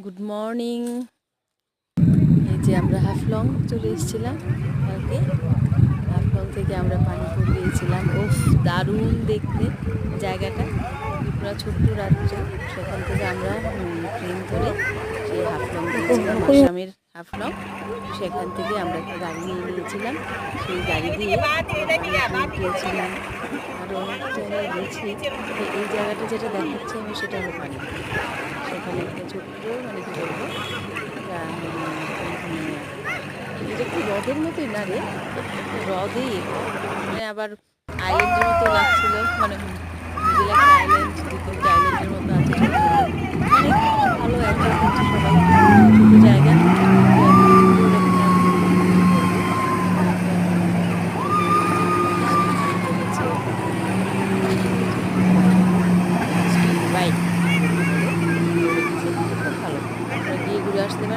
Good morning. এই যে আমরা হাফলং চলে এসেছিলাম কালকে। হাফলং থেকে আমরা পানিপুর গিয়েছিলাম। ওফ, দারুণ দেখতে জায়গাটা, ত্রিপুরা ছোট্ট রাজ্য। সেখান থেকে আমরা ট্রেন ধরে সেই হাফলং গিয়েছিলাম, আসামের হাফলং। সেখান থেকে আমরা একটা গাড়ি নিয়ে নিয়েছিলাম, সেই গাড়ি দিয়ে পানিপুর গিয়েছিলাম। আরও অনেক জায়গায় গেছি। এই জায়গাটা যেটা দেখাচ্ছি আমি, সেটা হলো পানিপুর। সেখানে একটা ছোট্ট, মানে কি বলবো, এটা একটু হ্রদের মতোই না রে, হ্রদেই এটা, মানে আবার আইল্যান্ডের মতো লাগছিল, মানে মিডিল একটা আইল্যান্ড, দু তিনটে আইল্যান্ডের মতো আছে ছোটো ছোটো। অনেক ভালো এনজয় করছে সবাই, ছোটো জায়গা। বাইক খুব ভালো, গিয়ে ঘুরে আসতে পারে।